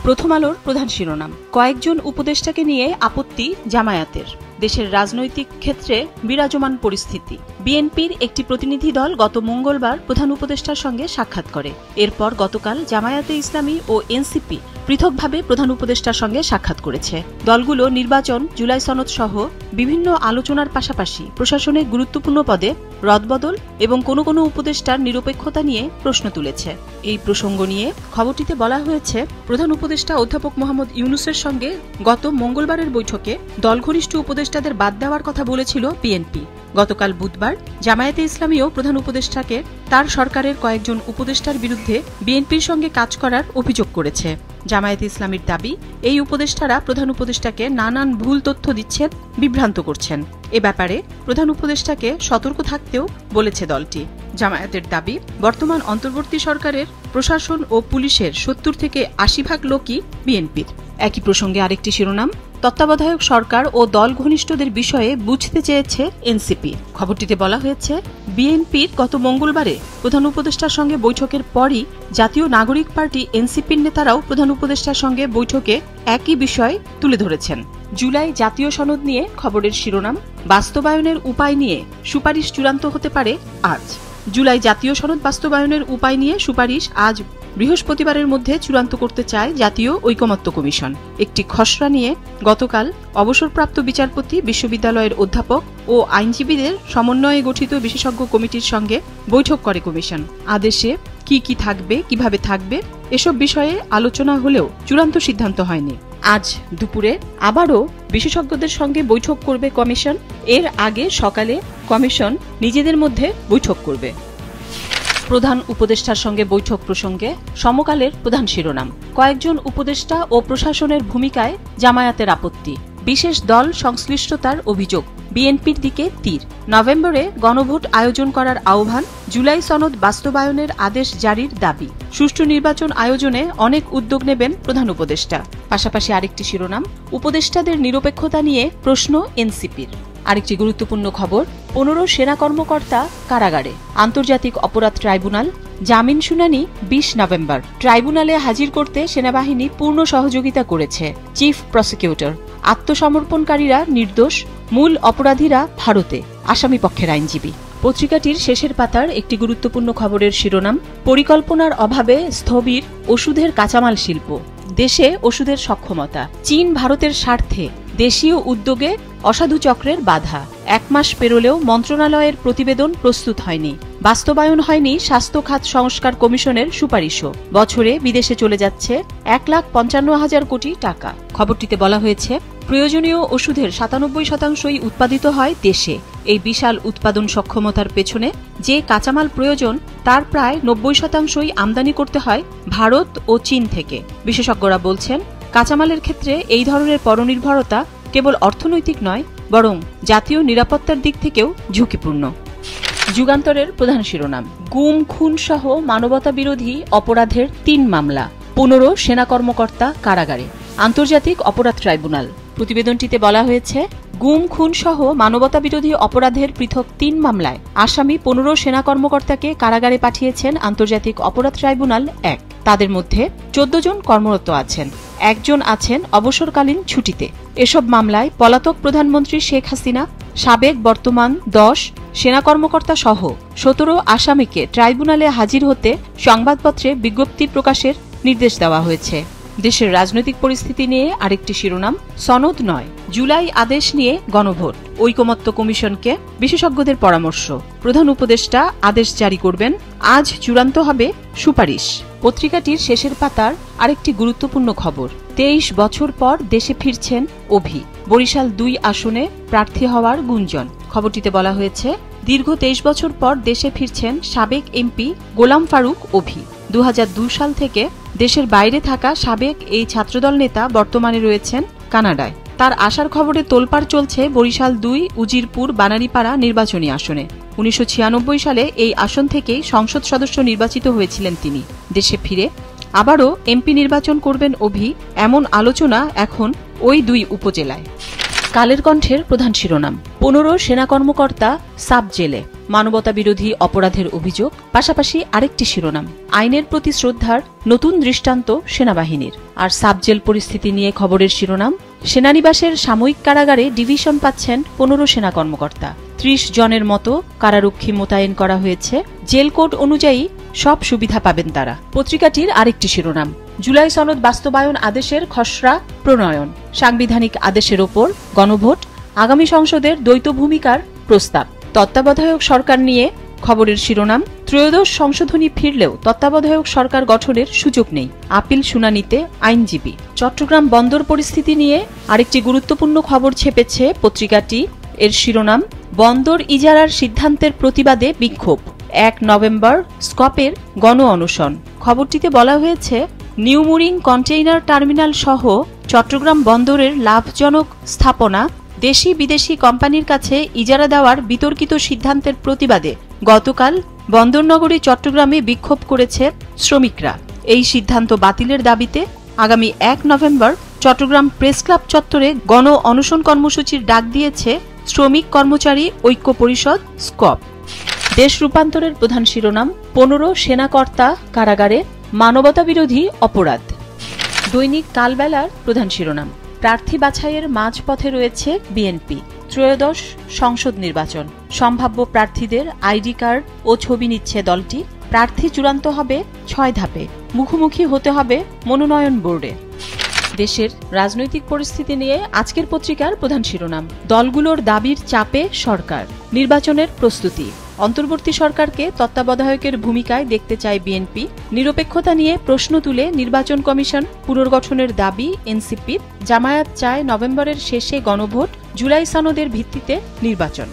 প্রথম আলোর প্রধান শিরোনাম, কয়েকজন উপদেষ্টাকে নিয়ে আপত্তি জামায়াতের। দেশের রাজনৈতিক ক্ষেত্রে বিরাজমান পরিস্থিতি। বিএনপির একটি প্রতিনিধি দল গত মঙ্গলবার প্রধান উপদেষ্টার সঙ্গে সাক্ষাৎ করে। এরপর গতকাল জামায়াতে ইসলামী ও এনসিপি পৃথকভাবে প্রধান উপদেষ্টার সঙ্গে সাক্ষাৎ করেছে। দলগুলো নির্বাচন, জুলাই সনদ সহ বিভিন্ন আলোচনার পাশাপাশি প্রশাসনের গুরুত্বপূর্ণ পদে রদবদল এবং কোনো কোনো উপদেষ্টার নিরপেক্ষতা নিয়ে প্রশ্ন তুলেছে। এই প্রসঙ্গ নিয়ে খবরটিতে বলা হয়েছে, প্রধান উপদেষ্টা অধ্যাপক মোহাম্মদ ইউনূসের সঙ্গে গত মঙ্গলবারের বৈঠকে দলঘনিষ্ঠ উপদেষ্টাদের বাদ দেওয়ার কথা বলেছিল বিএনপি। গতকাল বুধবার জামায়াতে ইসলামীও প্রধান উপদেষ্টাকে তার সরকারের কয়েকজন উপদেষ্টার বিরুদ্ধে বিএনপির সঙ্গে কাজ করার অভিযোগ করেছে। জামায়াতে ইসলামীর দাবি, এই উপদেষ্টারা প্রধান উপদেষ্টাকে নানান ভুল তথ্য দিচ্ছেন, বিভ্রান্ত করছেন। এ ব্যাপারে প্রধান উপদেষ্টাকে সতর্ক থাকতেও বলেছে দলটি। জামায়াতের দাবি, বর্তমান অন্তর্বর্তী সরকারের প্রশাসন ও পুলিশের ৭০ থেকে ৮০% লোকই বিএনপির। একই প্রসঙ্গে আরেকটি শিরোনাম, তত্ত্বাবধায়ক সরকার ও দল ঘনিষ্ঠদের বিষয়ে বুঝতে চেয়েছে এনসিপি। খবরটিতে বলা হয়েছে, বিএনপির গত মঙ্গলবারে প্রধান উপদেষ্টার সঙ্গে বৈঠকের পরই জাতীয় নাগরিক পার্টি এনসিপির নেতারাও প্রধান উপদেষ্টার সঙ্গে বৈঠকে একই বিষয় তুলে ধরেছেন। জুলাই জাতীয় সনদ নিয়ে খবরের শিরোনাম, বাস্তবায়নের উপায় নিয়ে সুপারিশ চূড়ান্ত হতে পারে আজ। জুলাই জাতীয় সনদ বাস্তবায়নের উপায় নিয়ে সুপারিশ আজ বৃহস্পতিবারের মধ্যে চূড়ান্ত করতে চায় জাতীয় ঐকমত্য কমিশন। একটি খসড়া নিয়ে গতকাল অবসরপ্রাপ্ত বিচারপতি, বিশ্ববিদ্যালয়ের অধ্যাপক ও আইনজীবীদের সমন্বয়ে গঠিত বিশেষজ্ঞ কমিটির সঙ্গে বৈঠক করে কমিশন। আদেশে কি কি থাকবে, কিভাবে থাকবে, এসব বিষয়ে আলোচনা হলেও চূড়ান্ত সিদ্ধান্ত হয়নি। আজ দুপুরে আবারও বিশেষজ্ঞদের সঙ্গে বৈঠক করবে কমিশন। এর আগে সকালে কমিশন নিজেদের মধ্যে বৈঠক করবে। প্রধান উপদেষ্টার সঙ্গে বৈঠক প্রসঙ্গে সমকালের প্রধান শিরোনাম, কয়েকজন উপদেষ্টা ও প্রশাসনের ভূমিকায় জামায়াতের আপত্তি, বিশেষ দল সংশ্লিষ্টতার অভিযোগ, বিএনপির দিকে তীর, নভেম্বরে গণভোট আয়োজন করার আহ্বান, জুলাই সনদ বাস্তবায়নের আদেশ জারির দাবি, সুষ্ঠু নির্বাচন আয়োজনে অনেক উদ্যোগ নেবেন প্রধান উপদেষ্টা। পাশাপাশি আরেকটি শিরোনাম, উপদেষ্টাদের নিরপেক্ষতা নিয়ে প্রশ্ন এনসিপির। আরেকটি গুরুত্বপূর্ণ খবর, 15 সেনা কর্মকর্তা কারাগারে, আন্তর্জাতিক অপরাধ ট্রাইব্যুনাল জামিন শুনানি 20 নভেম্বর। ট্রাইব্যুনালে হাজির করতে সেনাবাহিনী পূর্ণ সহযোগিতা করেছে। চিফ প্রসিকিউটর, আত্মসমর্পণকারীরা নির্দোষ, মূল অপরাধীরা ভারতে, আসামি পক্ষের আইনজীবী। পত্রিকাটির শেষের পাতার একটি গুরুত্বপূর্ণ খবরের শিরোনাম, পরিকল্পনার অভাবে স্থবির ওষুধের কাঁচামাল শিল্প, দেশে ওষুধের সক্ষমতা, চীন ভারতের স্বার্থে দেশীয় উদ্যোগে অসাধু চক্রের বাধা। 1 মাস পেরোলেও মন্ত্রণালয়ের প্রতিবেদন প্রস্তুত হয়নি, বাস্তবায়ন হয়নি স্বাস্থ্য খাত সংস্কার কমিশনের সুপারিশও। বছরে বিদেশে চলে যাচ্ছে 1,55,000 কোটি টাকা। খবরটিতে বলা হয়েছে, প্রয়োজনীয় ওষুধের 97%ই উৎপাদিত হয় দেশে। এই বিশাল উৎপাদন সক্ষমতার পেছনে যে কাঁচামাল প্রয়োজন তার প্রায় 90%ই আমদানি করতে হয় ভারত ও চীন থেকে। বিশেষজ্ঞরা বলছেন, কাঁচামালের ক্ষেত্রে এই ধরনের পরনির্ভরতা কেবল অর্থনৈতিক নয়, বরং জাতীয় নিরাপত্তার দিক থেকেও ঝুঁকিপূর্ণ। যুগান্তরের প্রধান শিরোনাম, গুম খুন সহ মানবতা বিরোধী অপরাধের 3 মামলা, 15 সেনা কর্মকর্তা কারাগারে, আন্তর্জাতিক অপরাধ ট্রাইব্যুনাল। প্রতিবেদনটিতে বলা হয়েছে, গুম খুন সহ মানবতা বিরোধী অপরাধের পৃথক 3 মামলায় আসামি 15 সেনা কর্মকর্তাকে কারাগারে পাঠিয়েছেন আন্তর্জাতিক অপরাধ ট্রাইব্যুনাল 1। তাদের মধ্যে 14 জন কর্মরত আছেন, 1 জন আছেন অবসরকালীন ছুটিতে। এসব মামলায় পলাতক প্রধানমন্ত্রী শেখ হাসিনা, সাবেক বর্তমান 10 সেনা কর্মকর্তা সহ 17 আসামিকে ট্রাইব্যুনালে হাজির হতে সংবাদপত্রে বিজ্ঞপ্তি প্রকাশের নির্দেশ দেওয়া হয়েছে। দেশের রাজনৈতিক পরিস্থিতি নিয়ে আরেকটি শিরোনাম, সনদ নয়, জুলাই আদেশ নিয়ে গণভোট, ঐকমত্য কমিশনকে বিশেষজ্ঞদের পরামর্শ, প্রধান উপদেষ্টা আদেশ জারি করবেন, আজ চূড়ান্ত হবে সুপারিশ। পত্রিকাটির শেষের পাতার আরেকটি গুরুত্বপূর্ণ খবর, 23 বছর পর দেশে ফিরছেন অভি, বরিশাল 2 আসনে প্রার্থী হওয়ার গুঞ্জন। খবরটিতে বলা হয়েছে, দীর্ঘ 23 বছর পর দেশে ফিরছেন সাবেক এমপি গোলাম ফারুক অভি। 2002 সাল থেকে দেশের বাইরে থাকা সাবেক এই ছাত্রদল নেতা বর্তমানে রয়েছেন কানাডায়। তার আসার খবরে তোলপাড় চলছে বরিশাল 2 উজিরপুর বানারীপাড়া নির্বাচনী আসনে। 1996 সালে এই আসন থেকেই সংসদ সদস্য নির্বাচিত হয়েছিলেন তিনি। দেশে ফিরে আবারও এমপি নির্বাচন করবেন অভি, এমন আলোচনা এখন ওই 2 উপজেলায়। কালের কণ্ঠের প্রধান শিরোনাম, 15 সেনা কর্মকর্তা সাব জেলে, মানবতা বিরোধী অপরাধের অভিযোগ, পাশাপাশি আরেকটি শিরোনাম আইনের প্রতি শ্রদ্ধার নতুন দৃষ্টান্ত সেনাবাহিনীর। আর সাবজেল পরিস্থিতি নিয়ে খবরের শিরোনাম সেনানিবাসের সাময়িক কারাগারে ডিভিশন পাচ্ছেন 15 সেনা কর্মকর্তা। 30 জনের মতো কারারক্ষী মোতায়েন করা হয়েছে। জেল কোড অনুযায়ী সব সুবিধা পাবেন তারা। পত্রিকাটির আরেকটি শিরোনাম জুলাই সনদ বাস্তবায়ন আদেশের খসড়া প্রণয়ন, সাংবিধানিক আদেশের ওপর গণভোট, আগামী সংসদের দ্বৈত ভূমিকার প্রস্তাব। তত্ত্বাবধায়ক সরকার নিয়ে খবরের শিরোনাম ত্রয়োদশ সংশোধনী ফিরলেও তত্ত্বাবধায়ক সরকার গঠনের সুযোগ নেই, আপিল শুনানিতে আইনজীবী। চট্টগ্রাম বন্দর পরিস্থিতি নিয়ে আরেকটি গুরুত্বপূর্ণ খবর ছেপেছে পত্রিকাটি। এর শিরোনাম বন্দর ইজারার সিদ্ধান্তের প্রতিবাদে বিক্ষোভ, 1 নভেম্বর স্কপের গণ অনশন। খবরটিতে বলা হয়েছে নিউমুরিং কন্টেইনার টার্মিনাল সহ চট্টগ্রাম বন্দরের লাভজনক স্থাপনা দেশি বিদেশি কোম্পানির কাছে ইজারা দেওয়ার বিতর্কিত সিদ্ধান্তের প্রতিবাদে গতকাল বন্দরনগরী চট্টগ্রামে বিক্ষোভ করেছে শ্রমিকরা। এই সিদ্ধান্ত বাতিলের দাবিতে আগামী 1 নভেম্বর চট্টগ্রাম প্রেস ক্লাব চত্বরে গণ অনশন কর্মসূচির ডাক দিয়েছে শ্রমিক কর্মচারী ঐক্য পরিষদ স্কপ। দেশ রূপান্তরের প্রধান শিরোনাম 15 সেনাকর্তা কারাগারে, মানবতা বিরোধী অপরাধ। দৈনিক কালবেলার প্রধান শিরোনাম প্রার্থী বাছাইয়ের মাঝপথে রয়েছে বিএনপি, ত্রয়োদশ সংসদ নির্বাচন, সম্ভাব্য প্রার্থীদের আইডি কার্ড ও ছবি নিচ্ছে দলটি। প্রার্থী চূড়ান্ত হবে 6 ধাপে, মুখোমুখি হতে হবে মনোনয়ন বোর্ডে। দেশের রাজনৈতিক পরিস্থিতি নিয়ে আজকের পত্রিকার প্রধান শিরোনাম দলগুলোর দাবির চাপে সরকার, নির্বাচনের প্রস্তুতি। অন্তর্বর্তী সরকারকে তত্ত্বাবধায়কের ভূমিকায় দেখতে চায় বিএনপি। নিরপেক্ষতা নিয়ে প্রশ্ন তুলে নির্বাচন কমিশন পুনর্গঠনের দাবি এনসিপির। জামায়াত চায় নভেম্বরের শেষে গণভোট, জুলাই সনদের ভিত্তিতে নির্বাচন।